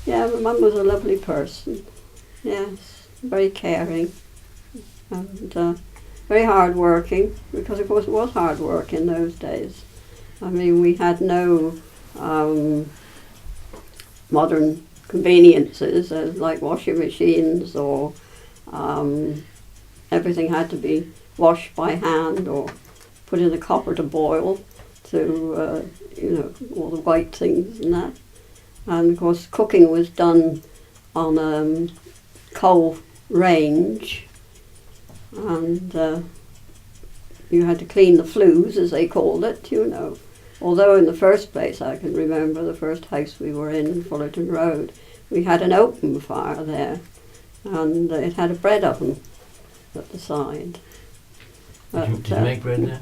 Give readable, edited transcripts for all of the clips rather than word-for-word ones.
Yeah, my mum was a lovely person. Yes, very caring and very hard working, because of course it was hard work in those days. I mean, we had no modern conveniences like washing machines, or everything had to be washed by hand or put in the copper to boil to, all the white things and that. And of course cooking was done on a coal range, and you had to clean the flues, as they called it, Although in the first place, I can remember the first house we were in Fullerton Road, we had an open fire there, and it had a bread oven at the side. Did you make bread there?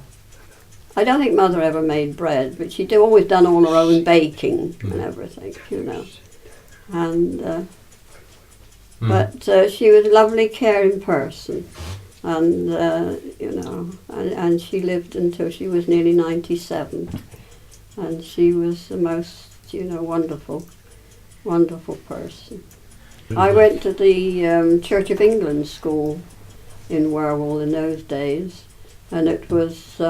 I don't think Mother ever made bread, but she'd always done all her own baking and everything, And but she was a lovely, caring person, and and she lived until she was nearly 97, and she was the most, wonderful person. I went to the Church of England school in Wherwell in those days, and it was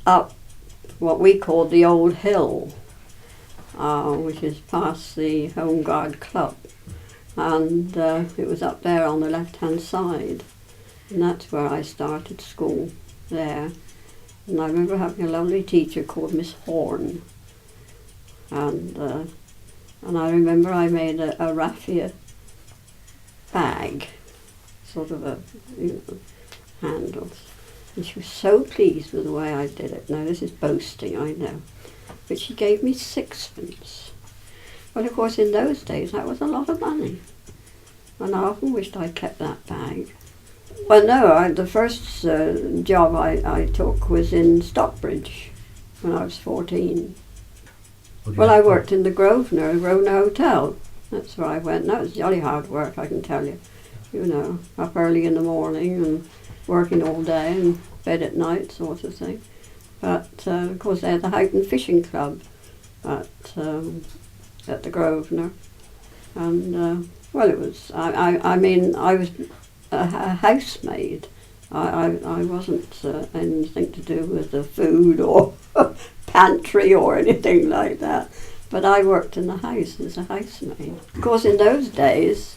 up what we called the Old Hill, which is past the Home Guard Club, and it was up there on the left-hand side, and that's where I started school there. And I remember having a lovely teacher called Miss Horn, and I remember I made a raffia bag, sort of a handles, and she was so pleased with the way I did it. Now this is boasting, I know, but she gave me 6pence. Well, of course, in those days that was a lot of money, and I often wished I'd kept that bag. Well, no, the first job I took was in Stockbridge when I was 14. Well, I worked in the Grosvenor Hotel. That's where I went. That was jolly hard work, I can tell you. Up early in the morning and working all day and bed at night, sort of thing. But of course, they had the Houghton Fishing Club at the Grosvenor, and well, it was. I mean, I was a housemaid. I wasn't anything to do with the food or pantry or anything like that. But I worked in the house as a housemaid. Of course, in those days,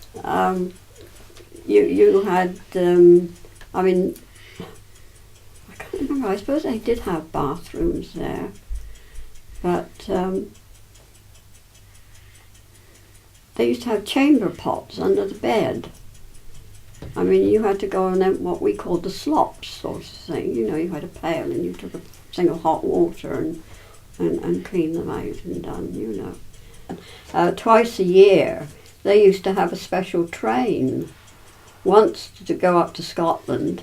you had. I mean, I can't remember. I suppose they did have bathrooms there, but they used to have chamber pots under the bed. I mean, you had to go and empty what we called the slops, sort of thing. You had a pail and you took a thing of hot water and cleaned them out and done, Twice a year, they used to have a special train. Once to go up to Scotland,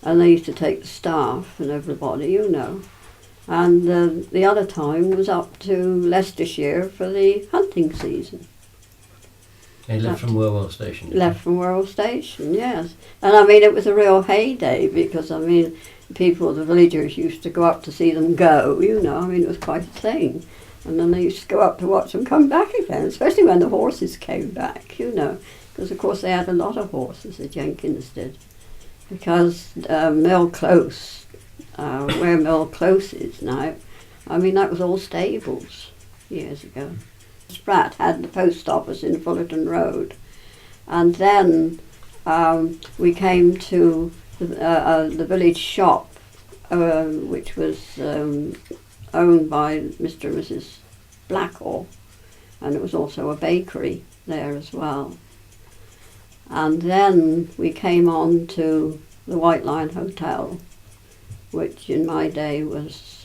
and they used to take the staff and everybody, And the other time was up to Leicestershire for the hunting season. They left from Wherwell Station? Left from Wherwell Station, yes. And I mean, it was a real heyday, because I mean, people, the villagers, used to go up to see them go, I mean, it was quite a thing. And then they used to go up to watch them come back again, especially when the horses came back, because of course they had a lot of horses, the Jenkins did. Because Mill Close, where Mill Close is now, I mean, that was all stables years ago. Spratt had the post office in Fullerton Road, and then we came to the village shop, which was owned by Mr. and Mrs. Blackhall, and it was also a bakery there as well. And then we came on to the White Lion Hotel, which in my day was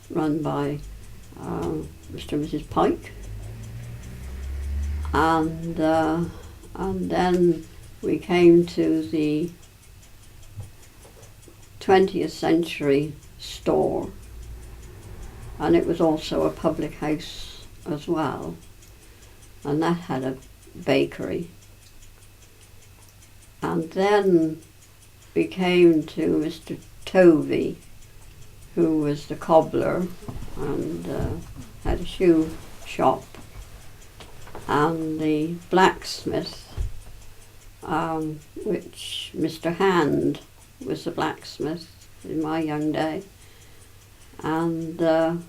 run by Mr. and Mrs. Pike. And then we came to the 20th Century store, and it was also a public house as well, and that had a bakery. And then we came to Mr. Tovey, who was the cobbler and had a shoe shop. and the blacksmith, which Mr. Hand was the blacksmith in my young day, and then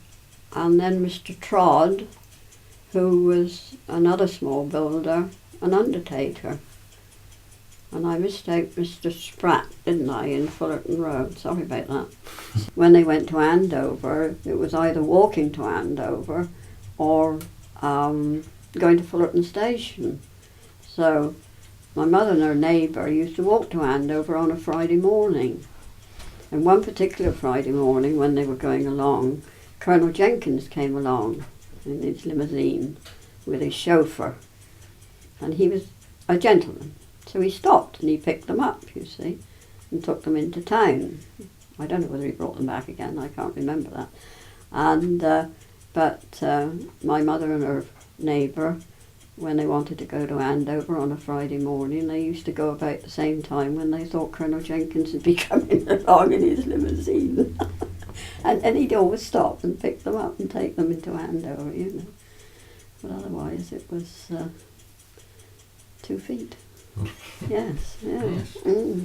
Mr. Trod, who was another small builder, an undertaker. And I mistake Mr. Spratt, didn't I, in Fullerton Road? Sorry about that. When they went to Andover, it was either walking to Andover or going to Fullerton Station. So my mother and her neighbour used to walk to Andover on a Friday morning. And one particular Friday morning when they were going along, Colonel Jenkins came along in his limousine with his chauffeur. And he was a gentleman. So he stopped and he picked them up, you see, and took them into town. I don't know whether he brought them back again, I can't remember that. And but my mother and her neighbour, when they wanted to go to Andover on a Friday morning, they used to go about the same time when they thought Colonel Jenkins would be coming along in his limousine. and he'd always stop and pick them up and take them into Andover, you know. But otherwise it was 2 feet. Yes, yeah. Yes. Mm.